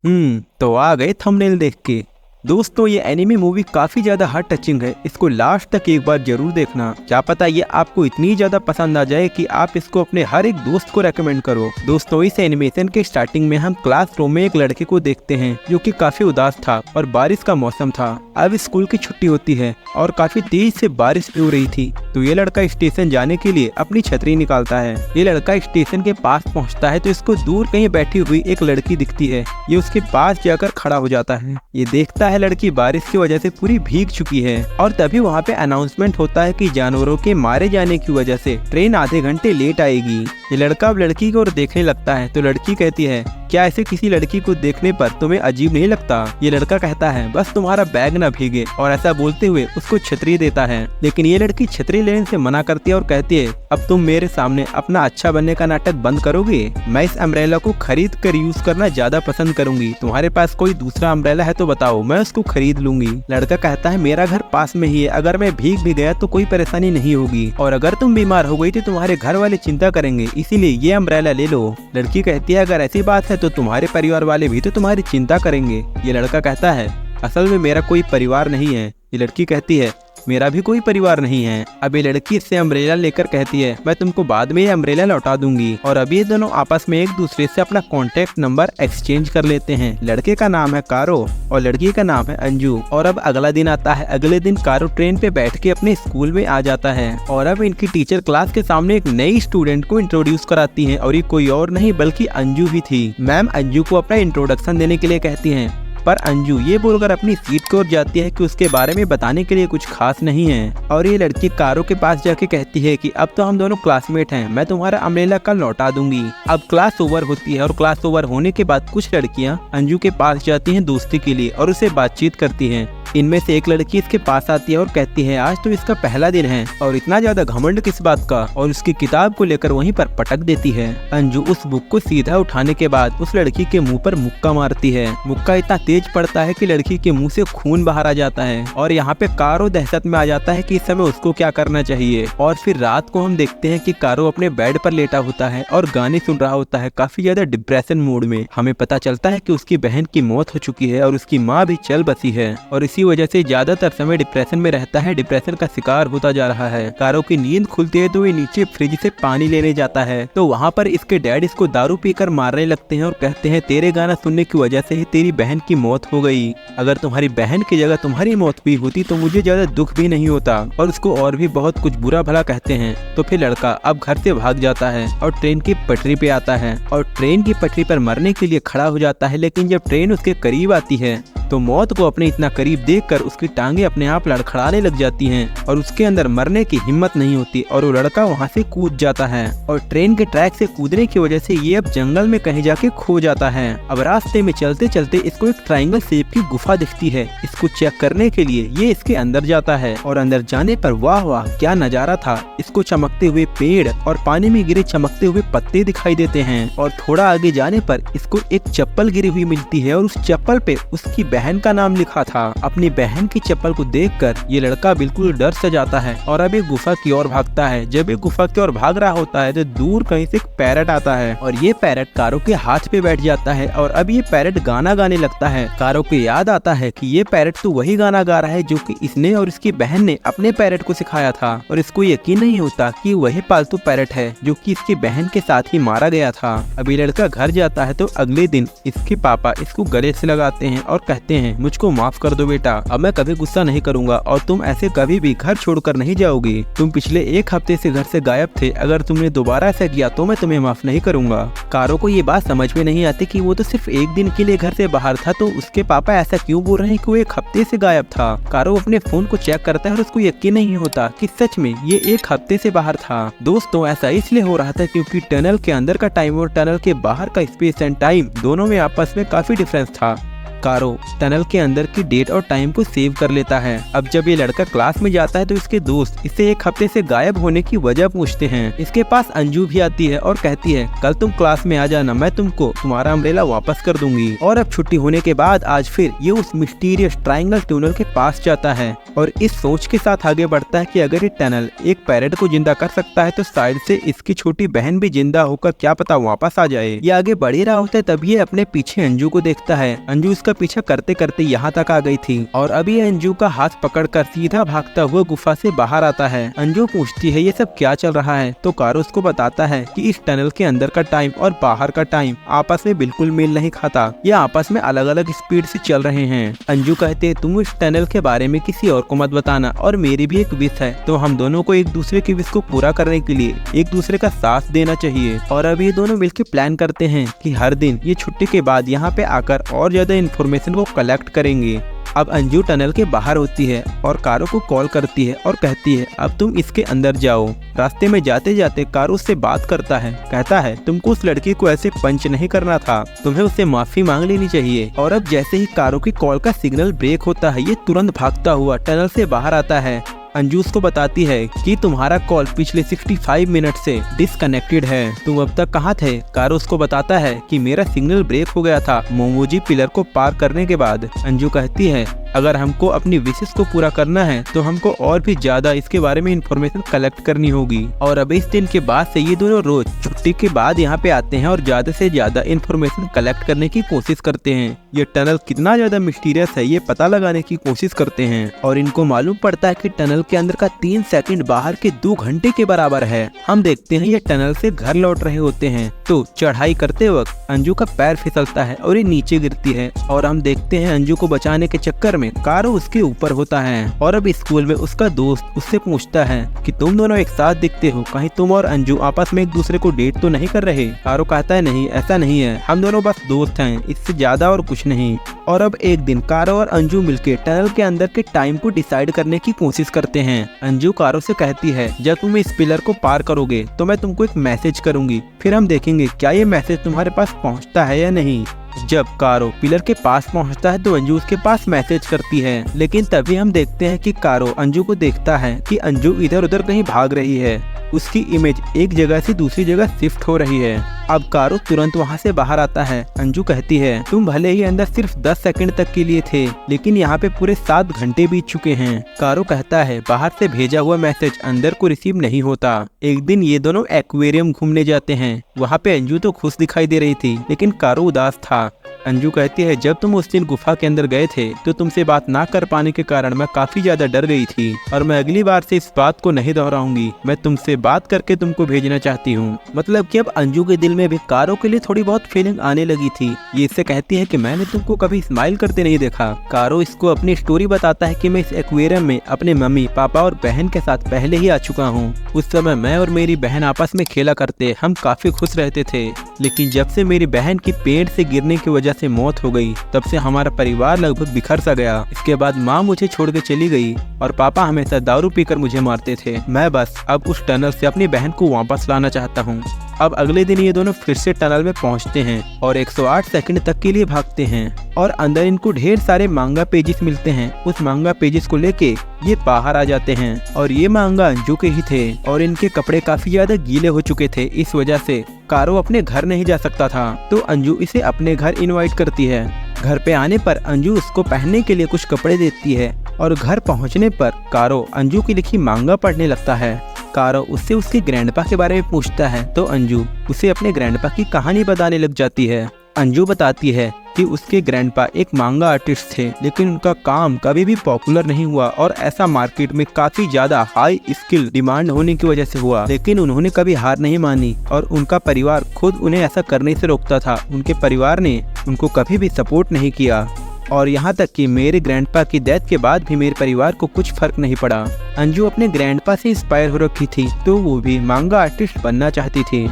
तो आ गए थंबनेल देख के। दोस्तों ये एनिमे मूवी काफी ज्यादा हार्ट टचिंग है, इसको लास्ट तक एक बार जरूर देखना। क्या पता ये आपको इतनी ज्यादा पसंद आ जाए कि आप इसको अपने हर एक दोस्त को रेकमेंड करो। दोस्तों इस एनिमेशन के स्टार्टिंग में हम क्लासरूम में एक लड़के को देखते हैं जो कि काफी उदास था और बारिश का मौसम था। अब स्कूल की छुट्टी होती है और काफी तेज से बारिश हो रही थी, तो ये लड़का स्टेशन जाने के लिए अपनी छतरी निकालता है। ये लड़का स्टेशन के पास पहुंचता है तो इसको दूर कहीं बैठी हुई एक लड़की दिखती है। ये उसके पास जाकर खड़ा हो जाता है। ये देखता है लड़की बारिश की वजह से पूरी भीग चुकी है और तभी वहाँ पे अनाउंसमेंट होता है कि जानवरों के मारे जाने की वजह से ट्रेन आधे घंटे लेट आएगी। ये लड़का अब लड़की की ओर देखने लगता है तो लड़की कहती है, क्या ऐसे किसी लड़की को देखने पर तुम्हें अजीब नहीं लगता? ये लड़का कहता है, बस तुम्हारा बैग न भीगे, और ऐसा बोलते हुए उसको छतरी देता है। लेकिन ये लड़की छतरी लेने से मना करती है और कहती है, अब तुम मेरे सामने अपना अच्छा बनने का नाटक बंद करोगे? मैं इस अम्ब्रेला को खरीद कर यूज करना ज्यादा पसंद करूंगी। तुम्हारे पास कोई दूसरा अम्ब्रेला है तो बताओ, मैं उसको खरीद लूंगी। लड़का कहता है, मेरा घर पास में ही है, अगर मैं भीग भी गया तो कोई परेशानी नहीं होगी, और अगर तुम बीमार हो गई तो तुम्हारे घर वाले चिंता करेंगे, इसीलिए ये अम्ब्रेला ले लो। लड़की कहती है, अगर ऐसी बात है तो तुम्हारे परिवार वाले भी तो तुम्हारी चिंता करेंगे। ये लड़का कहता है, असल में मेरा कोई परिवार नहीं है। ये लड़की कहती है, मेरा भी कोई परिवार नहीं है। अब ये लड़की इससे अम्ब्रेला लेकर कहती है, मैं तुमको बाद में ये अम्ब्रेला लौटा दूंगी। और अभी ये दोनों आपस में एक दूसरे से अपना कॉन्टेक्ट नंबर एक्सचेंज कर लेते हैं। लड़के का नाम है कारो और लड़की का नाम है अंजू। और अब अगला दिन आता है। अगले दिन कारो ट्रेन पे बैठ के अपने स्कूल में आ जाता है और अब इनकी टीचर क्लास के सामने एक नई स्टूडेंट को इंट्रोड्यूस कराती है, और ये कोई और नहीं बल्कि अंजू ही थी। मैम अंजू को अपना इंट्रोडक्शन देने के लिए कहती है, पर अंजू ये बोलकर अपनी सीट की ओर जाती है कि उसके बारे में बताने के लिए कुछ खास नहीं है। और ये लड़की कारो के पास जाके कहती है कि अब तो हम दोनों क्लासमेट हैं, मैं तुम्हारा अम्ब्रेला कल लौटा दूंगी। अब क्लास ओवर होती है और क्लास ओवर होने के बाद कुछ लड़कियां अंजू के पास जाती हैं दोस्ती के लिए और उसे बातचीत करती हैं। इनमें से एक लड़की इसके पास आती है और कहती है, आज तो इसका पहला दिन है और इतना ज्यादा घमंड किस बात का, और उसकी किताब को लेकर वहीं पर पटक देती है। अंजू उस बुक को सीधा उठाने के बाद उस लड़की के मुंह पर मुक्का मारती है। मुक्का इतना तेज पड़ता है कि लड़की के मुंह से खून बाहर आ जाता है और यहाँ पे कारो दहशत में आ जाता है कि इस समय उसको क्या करना चाहिए। और फिर रात को हम देखते हैं कि कारो अपने बेड पर लेटा होता है और गाने सुन रहा होता है, काफी ज्यादा डिप्रेशन मूड में। हमें पता चलता है कि उसकी बहन की मौत हो चुकी है और उसकी माँ भी चल बसी है, और इसी वजह से ज्यादातर समय डिप्रेशन में रहता है, डिप्रेशन का शिकार होता जा रहा है। कारो की नींद खुलती है तो ये नीचे फ्रिज से पानी लेने जाता है, तो वहाँ पर इसके डैड इसको दारू पीकर मारने लगते हैं और कहते हैं, तेरे गाना सुनने की वजह से ही तेरी बहन की मौत हो गई। अगर तुम्हारी बहन की जगह तुम्हारी मौत हुई होती तो मुझे ज्यादा दुख भी नहीं होता। और उसको और भी बहुत कुछ बुरा भला कहते हैं। तो फिर लड़का अब घर से भाग जाता है और ट्रेन की पटरी पे आता है और ट्रेन की पटरी पर मरने के लिए खड़ा हो जाता है। लेकिन जब ट्रेन उसके करीब आती है तो मौत को अपने इतना करीब देखकर उसकी टांगे अपने आप लड़खड़ाने लग जाती हैं और उसके अंदर मरने की हिम्मत नहीं होती, और वो लड़का वहाँ से कूद जाता है। और ट्रेन के ट्रैक से कूदने की वजह से ये अब जंगल में कहीं जाके खो जाता है। अब रास्ते में चलते चलते इसको एक ट्रायंगल शेप की गुफा दिखती है। इसको चेक करने के लिए ये इसके अंदर जाता है और अंदर जाने पर वाह वाह क्या नजारा था। इसको चमकते हुए पेड़ और पानी में गिरे चमकते हुए पत्ते दिखाई देते हैं। और थोड़ा आगे जाने पर इसको एक चप्पल गिरी हुई मिलती है और उस चप्पल पे उसकी बहन का नाम लिखा था। अपनी बहन की चप्पल को देखकर ये लड़का बिल्कुल डर से जाता है और अब एक गुफा की ओर भागता है। जब एक गुफा की ओर भाग रहा होता है तो दूर कहीं से एक पैरट आता है और ये पैरट कारो के हाथ पे बैठ जाता है और अब ये पैरट गाना गाने लगता है। कारो को याद आता है कि ये पैरट तो वही गाना गा रहा है जो कि इसने और इसकी बहन ने अपने पैरट को सिखाया था, और इसको यकीन नहीं होता कि वही पालतू पैरट है जो कि इसकी बहन के साथ ही मारा गया था। अभी लड़का घर जाता है तो अगले दिन इसके पापा इसको गले से लगाते हैं और कहते हैं, मुझको माफ कर दो बेटा, अब मैं कभी गुस्सा नहीं करूंगा और तुम ऐसे कभी भी घर छोड़कर नहीं जाओगी। तुम पिछले एक हफ्ते से घर से गायब थे, अगर तुमने दोबारा ऐसा किया तो मैं तुम्हें माफ नहीं करूंगा। कारो को ये बात समझ में नहीं आती कि वो तो सिर्फ एक दिन के लिए घर से बाहर था, तो उसके पापा ऐसा क्यों बोल रहे हैं कि वो एक हफ्ते से गायब था। कारो अपने फोन को चेक करता है और उसको यकीन नहीं होता कि सच में ये एक हफ्ते से बाहर था। दोस्तों ऐसा इसलिए हो रहा था क्योंकि टनल के अंदर का टाइम और टनल के बाहर का स्पेस एंड टाइम दोनों में आपस में काफी डिफरेंस था। कारो टनल के अंदर की डेट और टाइम को सेव कर लेता है। अब जब ये लड़का क्लास में जाता है तो इसके दोस्त इससे एक हफ्ते से गायब होने की वजह पूछते हैं। इसके पास अंजू भी आती है और कहती है कल तुम क्लास में आ जाना, मैं तुमको तुम्हारा अम्ब्रेला वापस कर दूंगी। और अब छुट्टी होने के बाद आज फिर ये उस मिस्टीरियस ट्रायंगल टनल के पास जाता है और इस सोच के साथ आगे बढ़ता है कि अगर ये टनल एक पैरेट को जिंदा कर सकता है तो साइड से इसकी छोटी बहन भी जिंदा होकर क्या पता वापस आ जाए। ये आगे बढ़ ही रहा होता है तब ये अपने पीछे अंजू को देखता है। अंजू इसका पीछा करते करते यहाँ तक आ गई थी और अभी अंजू का हाथ पकड़कर सीधा भागता हुआ गुफा से बाहर आता है। अंजू पूछती है ये सब क्या चल रहा है, तो कारो उसको बताता है कि इस टनल के अंदर का टाइम और बाहर का टाइम आपस में बिल्कुल मेल नहीं खाता, ये आपस में अलग अलग स्पीड से चल रहे हैं। अंजू कहते तुम इस टनल के बारे में किसी और को मत बताना और मेरी भी एक विश है, तो हम दोनों को एक दूसरे की विश को पूरा करने के लिए एक दूसरे का साथ देना चाहिए। और अब ये दोनों मिलकर प्लान करते हैं कि हर दिन ये छुट्टी के बाद यहाँ पे आकर और ज्यादा इन्फॉर्मेशन को कलेक्ट करेंगे। अब अंजू टनल के बाहर होती है और कारो को कॉल करती है और कहती है अब तुम इसके अंदर जाओ। रास्ते में जाते जाते कारो उससे बात करता है, कहता है तुमको उस लड़की को ऐसे पंच नहीं करना था, तुम्हें उससे माफी मांग लेनी चाहिए। और अब जैसे ही कारो की कॉल का सिग्नल ब्रेक होता है ये तुरंत भागता हुआ टनल से बाहर आता है। अंजू उसको बताती है कि तुम्हारा कॉल पिछले 65 मिनट से डिसकनेक्टेड है, तुम अब तक कहाँ थे। कारो उसको बताता है कि मेरा सिग्नल ब्रेक हो गया था मोमोजी पिलर को पार करने के बाद। अंजू कहती है अगर हमको अपनी विशेष को पूरा करना है तो हमको और भी ज्यादा इसके बारे में इंफॉर्मेशन कलेक्ट करनी होगी। और अब इस दिन के बाद से ये दोनों रोज छुट्टी के बाद यहाँ पे आते हैं और ज्यादा से ज्यादा इंफॉर्मेशन कलेक्ट करने की कोशिश करते हैं। ये टनल कितना ज्यादा मिस्टीरियस है ये पता लगाने की कोशिश करते हैं और इनको मालूम पड़ता है कि टनल के अंदर का 3 सेकंड बाहर के 2 घंटे के बराबर है। हम देखते हैं ये टनल से घर लौट रहे होते हैं तो चढ़ाई करते वक्त अंजू का पैर फिसलता है और ये नीचे गिरती है और हम देखते हैं अंजू को बचाने के चक्कर में कारो उसके ऊपर होता है। और अब स्कूल में उसका दोस्त उससे पूछता है कि तुम दोनों एक साथ दिखते हो, कहीं तुम और अंजू आपस में एक दूसरे को डेट तो नहीं कर रहे। कारो कहता है नहीं ऐसा नहीं है, हम दोनों बस दोस्त हैं, इससे ज्यादा और कुछ नहीं। और अब एक दिन कारो और अंजू मिलके टनल के अंदर के टाइम को डिसाइड करने की कोशिश करते हैं। अंजू कारो से कहती है जब तुम इस पिलर को पार करोगे तो मैं तुमको एक मैसेज करूंगी, फिर हम देखेंगे क्या ये मैसेज तुम्हारे पास पहुंचता है या नहीं। जब कारो पिलर के पास पहुंचता है तो अंजू उसके पास मैसेज करती है, लेकिन तभी हम देखते हैं कि कारो अंजू को देखता है कि अंजू इधर उधर कहीं भाग रही है। उसकी इमेज एक जगह से दूसरी जगह शिफ्ट हो रही है। अब कारो तुरंत वहाँ से बाहर आता है। अंजू कहती है तुम भले ही अंदर सिर्फ 10 सेकंड तक के लिए थे, लेकिन यहाँ पे पूरे 7 घंटे बीत चुके हैं। कारो कहता है बाहर से भेजा हुआ मैसेज अंदर को रिसीव नहीं होता। एक दिन ये दोनों एक्वेरियम घूमने जाते हैं। वहाँ पे अंजू तो खुश दिखाई दे रही थी लेकिन कारो उदास था। अंजू कहती है जब तुम उस दिन गुफा के अंदर गए थे तो तुमसे बात ना कर पाने के कारण मैं काफी ज्यादा डर गई थी और मैं अगली बार से इस बात को नहीं दोहराऊंगी, मैं तुमसे बात करके तुमको भेजना चाहती हूँ। मतलब कि अब अंजू के दिल में भी कारो के लिए थोड़ी बहुत फीलिंग आने लगी थी। ये इससे कहती है कि मैंने तुमको कभी स्माइल करते नहीं देखा। कारो इसको अपनी स्टोरी बताता है कि मैं इस एक्वेरियम में अपने मम्मी पापा और बहन के साथ पहले ही आ चुका हूँ। उस समय मैं और मेरी बहन आपस में खेला करते, हम काफी खुश रहते थे, लेकिन जब से मेरी बहन की पेड़ से गिरने की वजह से मौत हो गई तब से हमारा परिवार लगभग बिखर सा गया। इसके बाद माँ मुझे छोड़ के चली गई और पापा हमेशा दारू पीकर मुझे मारते थे। मैं बस अब उस टनल से अपनी बहन को वापस लाना चाहता हूँ। अब अगले दिन ये दोनों फिर से टनल में पहुंचते हैं और 108 सेकंड तक के लिए भागते हैं और अंदर इनको ढेर सारे मांगा पेजेस मिलते हैं। उस मांगा पेजेस को लेके ये बाहर आ जाते हैं और ये मांगा अंजू के ही थे और इनके कपड़े काफी ज्यादा गीले हो चुके थे। इस वजह से कारो अपने घर नहीं जा सकता था तो अंजू इसे अपने घर इनवाइट करती है। घर पे आने पर अंजू उसको पहनने के लिए कुछ कपड़े देती है और घर पहुंचने पर कारो अंजू की लिखी मांगा पढ़ने लगता है। कारो उससे उसके ग्रैंडपा के बारे में पूछता है तो अंजू उसे अपने ग्रैंडपा की कहानी बताने लग जाती है। अंजू बताती है कि उसके ग्रैंडपा एक मांगा आर्टिस्ट थे, लेकिन उनका काम कभी भी पॉपुलर नहीं हुआ और ऐसा मार्केट में काफी ज्यादा हाई स्किल डिमांड होने की वजह से हुआ, लेकिन उन्होंने कभी हार नहीं मानी और उनका परिवार खुद उन्हें ऐसा करने से रोकता था। उनके परिवार ने उनको कभी भी सपोर्ट नहीं किया और यहाँ तक कि मेरे ग्रैंडपा की डेथ के बाद भी मेरे परिवार को कुछ फर्क नहीं पड़ा। अंजू अपने ग्रैंडपा से इंस्पायर हो रखी थी तो वो भी मांगा आर्टिस्ट बनना चाहती थी।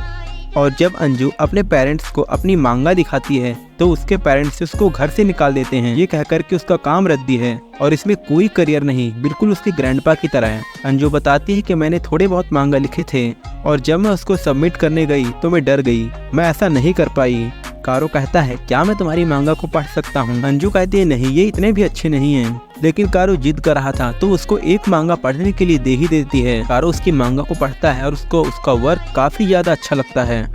और जब अंजू अपने पेरेंट्स को अपनी मांगा दिखाती है तो उसके पेरेंट्स उसको घर से निकाल देते हैं, ये कहकर कि उसका काम रद्दी है और इसमें कोई करियर नहीं, बिल्कुल उसके ग्रैंडपा की तरह है। अंजू बताती है कि मैंने थोड़े बहुत मांगा लिखे थे और जब मैं उसको सबमिट करने गई तो मैं डर गई, मैं ऐसा नहीं कर पाई। कारो कहता है क्या मैं तुम्हारी मांगा को पढ़ सकता हूँ। अंजू कहती है नहीं, ये इतने भी अच्छे नहीं हैं। लेकिन कारो जिद कर रहा था तो उसको एक मांगा पढ़ने के लिए दे ही देती है। कारो उसकी मांगा को पढ़ता है और उसको उसका वर्क काफी ज्यादा अच्छा लगता है।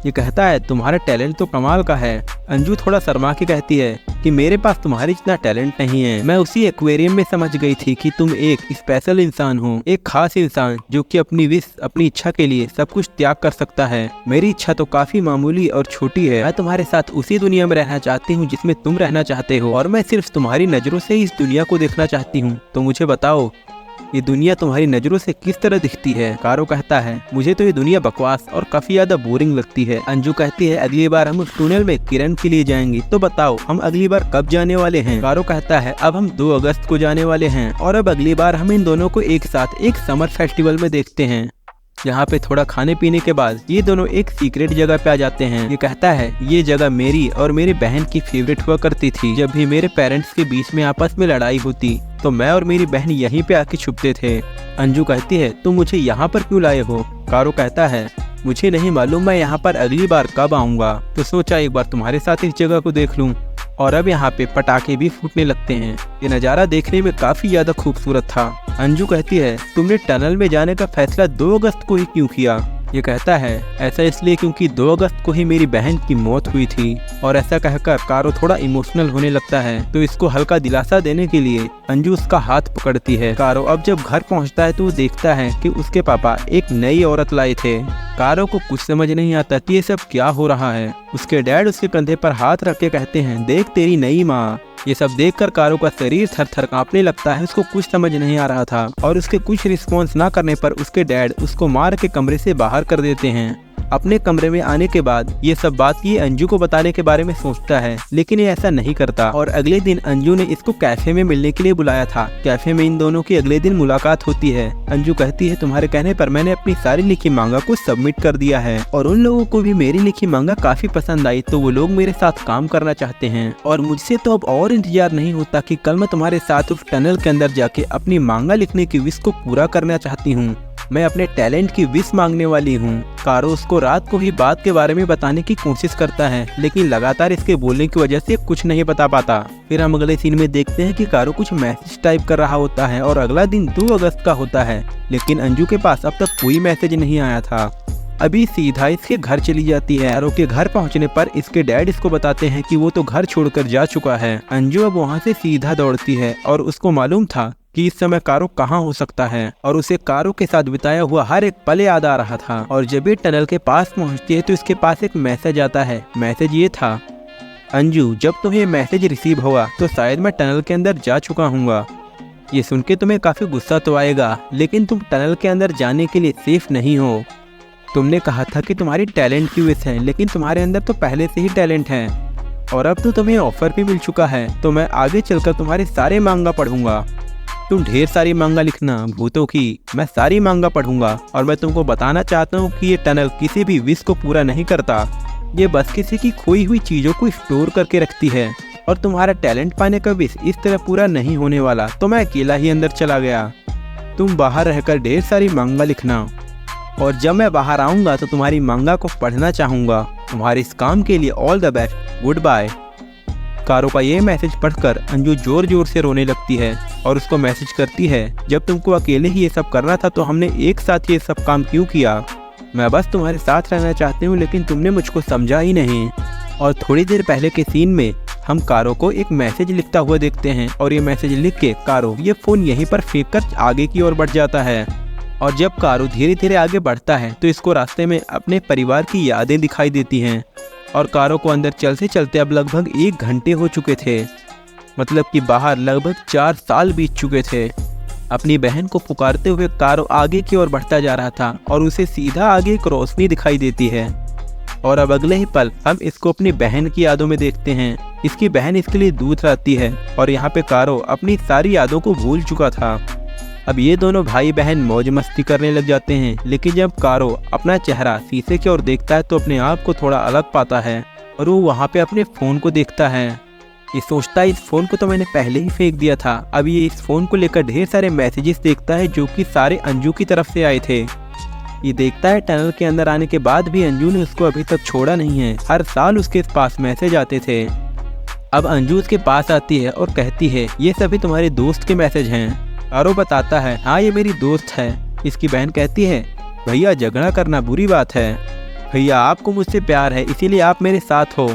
ये कहता है तुम्हारा टैलेंट तो कमाल का है। अंजू थोड़ा शर्मा के कहती है कि मेरे पास तुम्हारी इतना टैलेंट नहीं है। मैं उसी एक्वेरियम में समझ गई थी कि तुम एक स्पेशल इंसान हो, एक खास इंसान जो कि अपनी विश, अपनी इच्छा के लिए सब कुछ त्याग कर सकता है। मेरी इच्छा तो काफी मामूली और छोटी है। मैं तुम्हारे साथ उसी दुनिया में रहना चाहती हूँ जिसमें तुम रहना चाहते हो और मैं सिर्फ तुम्हारी नजरों से इस दुनिया को देखना चाहती हूँ। तो मुझे बताओ ये दुनिया तुम्हारी नजरों से किस तरह दिखती है। कारो कहता है मुझे तो ये दुनिया बकवास और काफी ज्यादा बोरिंग लगती है। अंजू कहती है अगली बार हम उस टनल में किरण के लिए जाएंगे, तो बताओ हम अगली बार कब जाने वाले हैं। कारो कहता है अब हम 2 अगस्त को जाने वाले हैं और अब अगली बार हम इन दोनों को एक साथ एक समर फेस्टिवल में देखते हैं। यहाँ पे थोड़ा खाने पीने के बाद ये दोनों एक सीक्रेट जगह पे आ जाते हैं। ये कहता है ये जगह मेरी और मेरी बहन की फेवरेट हुआ करती थी। जब भी मेरे पेरेंट्स के बीच में आपस में लड़ाई होती तो मैं और मेरी बहन यहीं पे आके छुपते थे। अंजू कहती है तुम मुझे यहाँ पर क्यों लाए हो। कारो कहता है मुझे नहीं मालूम मैं यहाँ पर अगली बार कब आऊंगा, तो सोचा एक बार तुम्हारे साथ इस जगह को देख लूं। और अब यहाँ पे पटाखे भी फूटने लगते हैं। ये नज़ारा देखने में काफी ज्यादा खूबसूरत था। अंजू कहती है तुमने टनल में जाने का फैसला 2 अगस्त को ही क्यों किया। ये कहता है ऐसा इसलिए क्योंकि 2 अगस्त को ही मेरी बहन की मौत हुई थी। और ऐसा कहकर कारो थोड़ा इमोशनल होने लगता है, तो इसको हल्का दिलासा देने के लिए अंजू उसका हाथ पकड़ती है। कारो अब जब घर पहुंचता है तो वो देखता है कि उसके पापा एक नई औरत लाए थे। कारो को कुछ समझ नहीं आता कि ये सब क्या हो रहा है। उसके डैड उसके कंधे पर हाथ रख के कहते हैं देख तेरी नई माँ। ये सब देखकर कारो का शरीर थर थर कांपने लगता है। उसको कुछ समझ नहीं आ रहा था और उसके कुछ रिस्पॉन्स ना करने पर उसके डैड उसको मार के कमरे से बाहर कर देते हैं। अपने कमरे में आने के बाद ये सब बात ये अंजू को बताने के बारे में सोचता है, लेकिन ये ऐसा नहीं करता। और अगले दिन अंजू ने इसको कैफे में मिलने के लिए बुलाया था। कैफे में इन दोनों की अगले दिन मुलाकात होती है। अंजू कहती है तुम्हारे कहने पर मैंने अपनी सारी लिखी मांगा को सबमिट कर दिया है और उन लोगों को भी मेरी लिखी मांगा काफी पसंद आई, तो वो लोग मेरे साथ काम करना चाहते हैं। और मुझसे तो अब और इंतजार नहीं होता कि कल मैं तुम्हारे साथ उस टनल के अंदर जाके अपनी मांगा लिखने की विश को पूरा करना चाहती हूँ। मैं अपने टैलेंट की विश मांगने वाली हूँ। कारो उसको रात को ही बात के बारे में बताने की कोशिश करता है, लेकिन लगातार इसके बोलने की वजह से कुछ नहीं बता पाता। फिर हम अगले सीन में देखते हैं कि कारो कुछ मैसेज टाइप कर रहा होता है और अगला दिन 2 अगस्त का होता है, लेकिन अंजू के पास अब तक कोई मैसेज नहीं आया था। अभी सीधा इसके घर चली जाती है। कारो के घर पहुंचने पर इसके डैड इसको बताते हैं कि वो तो घर छोड़कर जा चुका है। अंजू अब वहाँ से सीधा दौड़ती है और उसको मालूम था कि इस समय कारो कहाँ हो सकता है और उसे कारो के साथ बिताया हुआ हर एक पल याद आ रहा था। और जब ये टनल के पास पहुँचती है तो इसके पास एक मैसेज आता है। मैसेज ये था अंजू जब तुम्हें मैसेज रिसीव होगा तो शायद मैं टनल के अंदर जा चुका हूँगा। ये सुन के तुम्हें काफी गुस्सा तो आएगा, लेकिन तुम टनल के अंदर जाने के लिए सेफ नहीं हो। तुमने कहा था कि तुम्हारी टैलेंट की विश है, लेकिन तुम्हारे अंदर तो पहले से ही टैलेंट है और अब तो तुम्हें ऑफर भी मिल चुका है, तो मैं आगे चलकर तुम्हारे सारे मांगा पढ़ूंगा। तुम ढेर सारी मांगा लिखना भूतों की, मैं सारी मांगा पढ़ूंगा। और मैं तुमको बताना चाहता हूँ कि ये टनल किसी भी विश को पूरा नहीं करता, ये बस किसी की खोई हुई चीजों को स्टोर करके रखती है। और तुम्हारा टैलेंट पाने का विश इस तरह पूरा नहीं होने वाला, तो मैं अकेला ही अंदर चला गया। तुम बाहर रहकर ढेर सारी मांगा लिखना और जब मैं बाहर आऊंगा तो तुम्हारी मांगा को पढ़ना चाहूंगा। तुम्हारे इस काम के लिए all the best, goodbye. कारो का ये मैसेज पढ़कर अंजू जोर जोर से रोने लगती है और उसको मैसेज करती है जब तुमको अकेले ही ये सब करना था तो हमने एक साथ ये सब काम क्यों किया। मैं बस तुम्हारे साथ रहना चाहती हूँ, लेकिन तुमने मुझको समझा ही नहीं। और थोड़ी देर पहले के सीन में हम कारो को एक मैसेज लिखता हुआ देखते हैं और ये मैसेज लिख के कारो ये फोन यहीं पर फेंक कर आगे की ओर बढ़ जाता है। और जब कारो धीरे धीरे आगे बढ़ता है तो इसको रास्ते में अपने परिवार की यादें दिखाई देती हैं। और कारो को अंदर चलते चलते अब लगभग 1 घंटे हो चुके थे, मतलब कि बाहर लगभग 4 साल बीत चुके थे। अपनी बहन को पुकारते हुए कारो आगे की ओर बढ़ता जा रहा था और उसे सीधा आगे एक रोशनी दिखाई देती है। और अब अगले ही पल हम इसको अपनी बहन की यादों में देखते हैं। इसकी बहन इसके लिए दूध लाती है और यहाँ पे कारो अपनी सारी यादों को भूल चुका था। अब ये दोनों भाई बहन मौज मस्ती करने लग जाते हैं, लेकिन जब कारो अपना चेहरा शीशे की ओर देखता है तो अपने आप को थोड़ा अलग पाता है और वो वहाँ पे अपने फ़ोन को देखता है। ये सोचता है इस फ़ोन को तो मैंने पहले ही फेंक दिया था। अब ये इस फ़ोन को लेकर ढेर सारे मैसेजेस देखता है जो कि सारे अंजू की तरफ से आए थे। ये देखता है टनल के अंदर आने के बाद भी अंजू ने उसको अभी तक छोड़ा नहीं है। हर साल उसके पास मैसेज आते थे। अब अंजू उसके पास आती है और कहती है ये सभी तुम्हारे दोस्त के मैसेज हैं। कारो बताता है हाँ ये मेरी दोस्त है। इसकी बहन कहती है भैया झगड़ा करना बुरी बात है। भैया आपको मुझसे प्यार है इसीलिए आप मेरे साथ हो,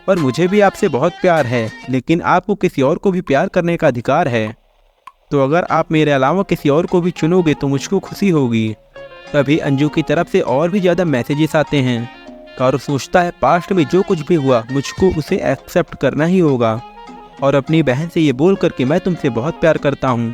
और मुझे भी आपसे बहुत प्यार है, लेकिन आपको किसी और को भी प्यार करने का अधिकार है। तो अगर आप मेरे अलावा किसी और को भी चुनोगे तो मुझको खुशी होगी। तभी अंजू की तरफ से और भी ज़्यादा मैसेजेस आते हैं। कारो सोचता है पास्ट में जो कुछ भी हुआ मुझको उसे एक्सेप्ट करना ही होगा, और अपनी बहन से ये बोल कर कि मैं तुमसे बहुत प्यार करता हूँ।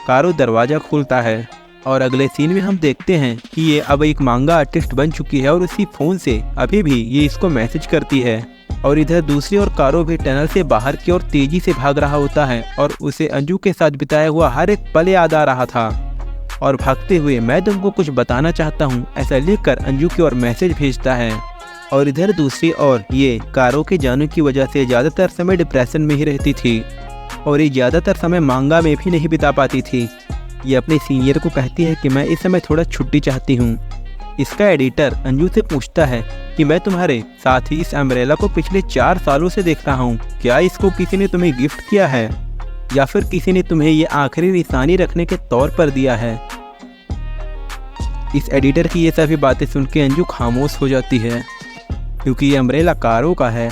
कारो दरवाज़ा खोलता है और अगले सीन में हम देखते हैं कि ये अब एक मांगा आर्टिस्ट बन चुकी है और उसी फ़ोन से अभी भी ये इसको मैसेज करती है। और इधर दूसरी ओर कारो भी टनल से बाहर की ओर तेजी से भाग रहा होता है और उसे अंजू के साथ बिताया हुआ हर एक पल याद आ रहा था। और भागते हुए मैं तुमको कुछ बताना चाहता हूँ ऐसा लिखकर अंजू की ओर मैसेज भेजता है। और इधर दूसरी ओर ये कारो के जाने की वजह से ज़्यादातर समय डिप्रेशन में ही रहती थी और ये ज़्यादातर समय मांगा में भी नहीं बिता पाती थी। ये अपने सीनियर को कहती है कि मैं इस समय थोड़ा छुट्टी चाहती हूँ। इसका एडिटर अंजू से पूछता है कि मैं तुम्हारे साथ ही इस अम्ब्रेला को पिछले 4 सालों से देख रहा हूँ, क्या इसको किसी ने तुम्हें गिफ्ट किया है या फिर किसी ने तुम्हें ये आखिरी निशानी रखने के तौर पर दिया है। इस एडिटर की ये सभी बातें सुन के अंजू खामोश हो जाती है क्योंकि ये अम्ब्रेला कारो का है।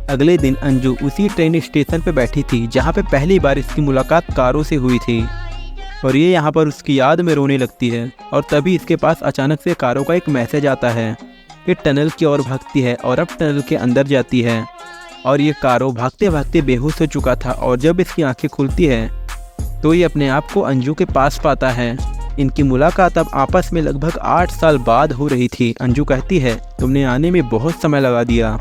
अगले दिन अंजू उसी ट्रेन स्टेशन पर बैठी थी जहाँ पे पहली बार इसकी मुलाकात कारो से हुई थी, और ये यहाँ पर उसकी याद में रोने लगती है। और तभी इसके पास अचानक से कारो का एक मैसेज आता है कि टनल की ओर भागती है और अब टनल के अंदर जाती है। और ये कारो भागते भागते बेहोश हो चुका था और जब इसकी आंखें खुलती है तो ये अपने आप को अंजू के पास पाता है। इनकी मुलाकात अब आपस में लगभग 8 साल बाद हो रही थी। अंजू कहती है तुमने आने में बहुत समय लगा दिया।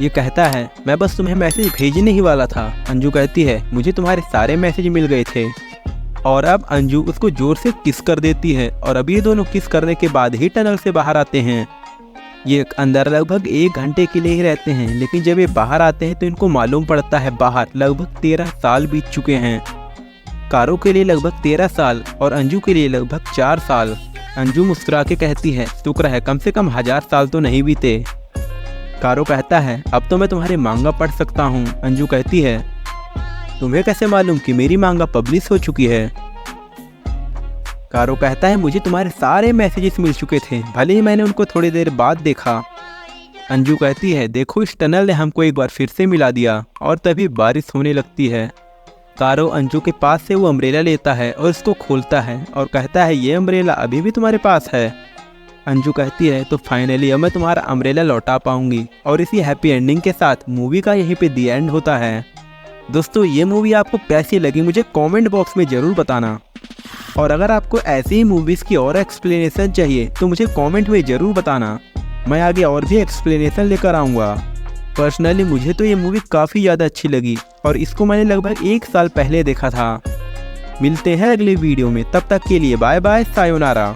ये कहता है मैं बस तुम्हें मैसेज भेजने ही वाला था। अंजू कहती है मुझे तुम्हारे सारे मैसेज मिल गए थे। और अब अंजू उसको जोर से किस कर देती है और अब ये दोनों किस करने के बाद ही टनल से बाहर आते हैं। ये अंदर लगभग 1 घंटे के लिए ही रहते हैं, लेकिन जब ये बाहर आते हैं तो इनको मालूम पड़ता है बाहर लगभग 13 साल बीत चुके हैं। कारो के लिए लगभग 13 साल और अंजू के लिए लगभग 4 साल। अंजू मुस्कुरा के कहती है शुक्र है कम से कम 1000 साल तो नहीं बीते। कारो कहता है अब तो मैं तुम्हारे मांगा पढ़ सकता हूँ। अंजू कहती है तुम्हें कैसे मालूम कि मेरी मांगा पब्लिश हो चुकी है। कारो कहता है मुझे तुम्हारे सारे मैसेजेस मिल चुके थे, भले ही मैंने उनको थोड़ी देर बाद देखा। अंजू कहती है देखो इस टनल ने हमको एक बार फिर से मिला दिया। और तभी बारिश होने लगती है। कारो अंजू के पास से वो अम्ब्रेला लेता है और उसको खोलता है और कहता है ये अम्ब्रेला अभी भी तुम्हारे पास है। अंजू कहती है तो फाइनली अब मैं तुम्हारा अम्ब्रेला लौटा पाऊंगी। और इसी हैप्पी एंडिंग के साथ मूवी का यहीं पे दी एंड होता है। दोस्तों ये मूवी आपको कैसी लगी मुझे कमेंट बॉक्स में ज़रूर बताना, और अगर आपको ऐसी ही मूवीज़ की और एक्सप्लेनेशन चाहिए तो मुझे कमेंट में ज़रूर बताना। मैं आगे और भी एक्सप्लेनेशन लेकर आऊँगा। पर्सनली मुझे तो ये मूवी काफ़ी ज़्यादा अच्छी लगी और इसको मैंने लगभग 1 साल पहले देखा था। मिलते हैं अगले वीडियो में, तब तक के लिए बाय बाय, सायोनारा।